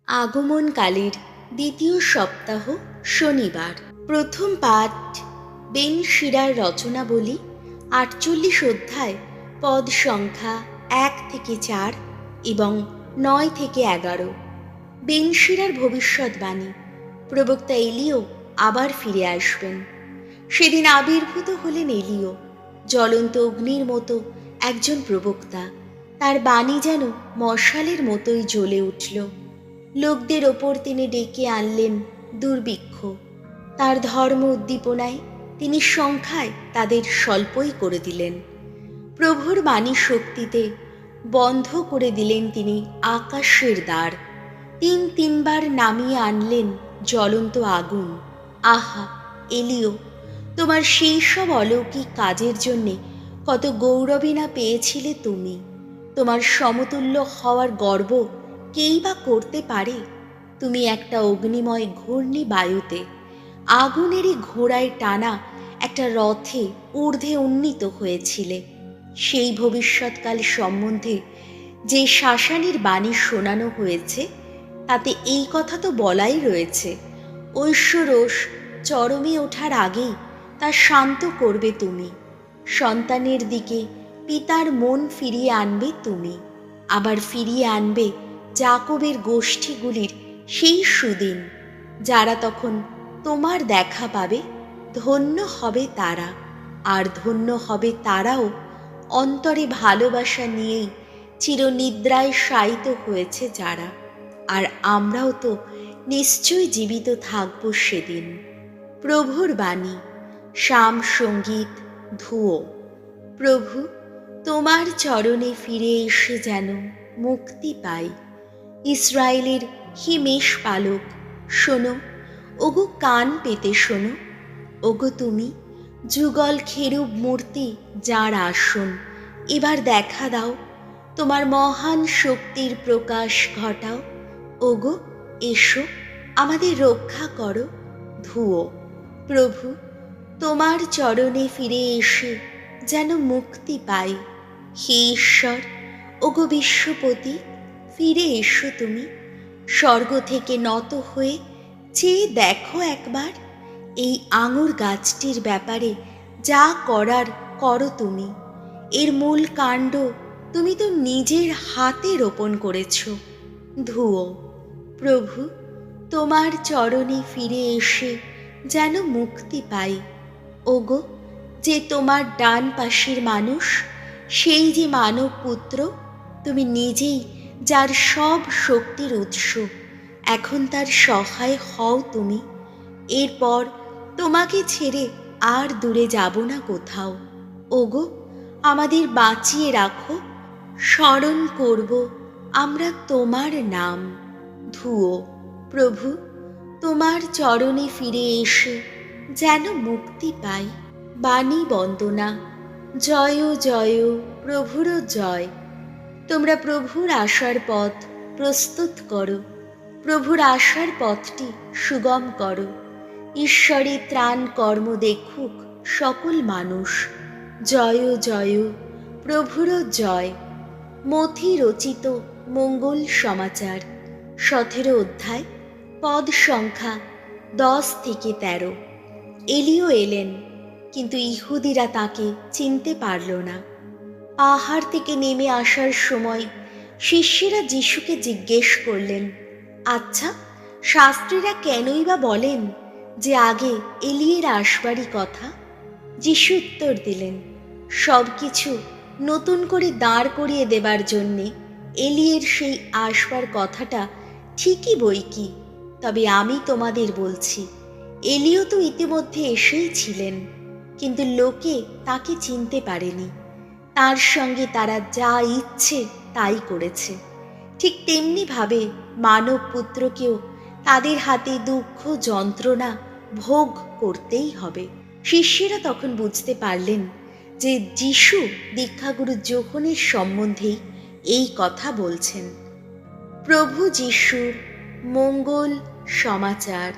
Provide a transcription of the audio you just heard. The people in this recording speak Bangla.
আগমনকালের দ্বিতীয় সপ্তাহ শনিবার। প্রথম পাঠ বেন শিরার রচনাবলী ৪৮ অধ্যায়, পদ সংখ্যা ১ থেকে ৪ এবং ৯ থেকে ১১। বেন শিরার ভবিষ্যৎবাণী, প্রবক্তা এলিও আবার ফিরে আসবেন। সেদিন আবির্ভূত হলেন এলিও, জ্বলন্ত অগ্নির মতো একজন প্রবক্তা। তার বাণী যেন মশালের মতোই জ্বলে উঠল। লোকদের ওপর তিনি ডেকে আনলেন দুর্ভিক্ষ। তার ধর্ম উদ্দীপনায় তিনি সংখ্যায় তাদের স্বল্পই করে দিলেন। প্রভুর বাণী শক্তিতে বন্ধ করে দিলেন তিনি আকাশের দ্বার। তিনবার নামিয়ে আনলেন জ্বলন্ত আগুন। আহা এলিও, তোমার সেই সব অলৌকিক কাজের জন্যে কত গৌরবই না পেয়েছিলে তুমি। তোমার সমতুল্য হওয়ার গর্ব কেই বা করতে পারে? তুমি একটা অগ্নিময় ঘূর্ণি বায়ুতে, আগুনেরই ঘোড়ায় টানা একটা রথে ঊর্ধ্বে উন্নীত হয়েছিলে। সেই ভবিষ্যৎকাল সম্বন্ধে যে শাসানির বাণী শোনানো হয়েছে, তাতে এই কথা তো বলাই রয়েছে, ঐশ্বরোষ চরমে ওঠার আগেই তা শান্ত করবে তুমি। সন্তানের দিকে পিতার মন ফিরিয়ে আনবে তুমি। আবার ফিরিয়ে আনবে যাকবের গোষ্ঠীগুলির সেই সুদিন, যারা তখন তোমার দেখা পাবে। ধন্য হবে তারা, আর ধন্য হবে তারাও অন্তরে ভালোবাসা নিয়েই চিরনিদ্রায় শায়িত হয়েছে যারা। আর আমরাও তো নিশ্চয় জীবিত থাকব সেদিন। প্রভুর বাণী, শাম সঙ্গীত, ধুয়ো। প্রভু, তোমার চরণে ফিরে এসে যেন মুক্তি পাই। ইসরায়েলের হিমেশ পালক, শোনো, ওগো কান পেতে শোনো। ওগো তুমি যুগল খেরুব মূর্তি যার আসন, এবার দেখা দাও, তোমার মহান শক্তির প্রকাশ ঘটাও। ওগো এসো, আমাদের রক্ষা করো। ধুয়ো। প্রভু, তোমার চরণে ফিরে এসে যেন মুক্তি পাই। হে ঈশ্বর, ওগো বিশ্বপতি, ফিরে এসো তুমি। স্বর্গ থেকে নত হয়ে চেয়ে দেখো একবার, এই আঙুর গাছটির ব্যাপারে যা করার করো তুমি। এর মূল কাণ্ড তুমি তো নিজের হাতে রোপণ করেছ। ধুয়ো। প্রভু, তোমার চরণে ফিরে এসে যেন মুক্তি পাই। ওগো, যে তোমার ডান পাশের মানুষ, সেই যে মানব পুত্র, তুমি নিজেই যার সব শক্তির উৎস, এখন তার সহায় হও তুমি। এরপর তোমাকে ছেড়ে আর দূরে যাব না কোথাও। ওগো, আমাদের বাঁচিয়ে রাখো, স্মরণ করব আমরা তোমার নাম। ধুয়ো। প্রভু, তোমার চরণে ফিরে এসে যেন মুক্তি পাই। বাণী বন্দনা। জয় জয়, প্রভুর জয়। তোমরা প্রভুর আসার পথ প্রস্তুত করো, প্রভুর আসার পথটি সুগম করো। ঈশ্বরের ত্রাণ কর্ম দেখুক সকল মানুষ। জয় জয়, প্রভুর জয়। মথি রচিত মঙ্গল সমাচার, ১৭ অধ্যায়, পদ সংখ্যা ১০ থেকে ১৩। এলিও এলেন, কিন্তু ইহুদিরা তাকে চিনতে পারল না। পাহাড় থেকে নেমে আসার সময় শিষ্যেরা যিশুকে জিজ্ঞেস করলেন, আচ্ছা, শাস্ত্রীরা কেনই বা বলেন যে আগে এলিয়ের আসবারই কথা? যিশু উত্তর দিলেন, সব কিছু নতুন করে দাঁড় করিয়ে দেবার জন্যে এলিয়ের সেই আসবার কথাটা ঠিকই বই কি। তবে আমি তোমাদের বলছি, এলিও তো ইতিমধ্যে এসেই ছিলেন, কিন্তু লোকে তাকে চিনতে পারেনি। তার সঙ্গে তারা যা ইচ্ছে তাই করেছে। ঠিক তেমনিভাবে মানব পুত্রকেও তাদের হাতে দুঃখ যন্ত্রণা ভোগ করতেই হবে। শিষ্যেরা তখন বুঝতে পারলেন যে যিশু দীক্ষাগুরু যোহনের সম্বন্ধেই এই কথা বলছেন। প্রভু যিশুর মঙ্গল সমাচার।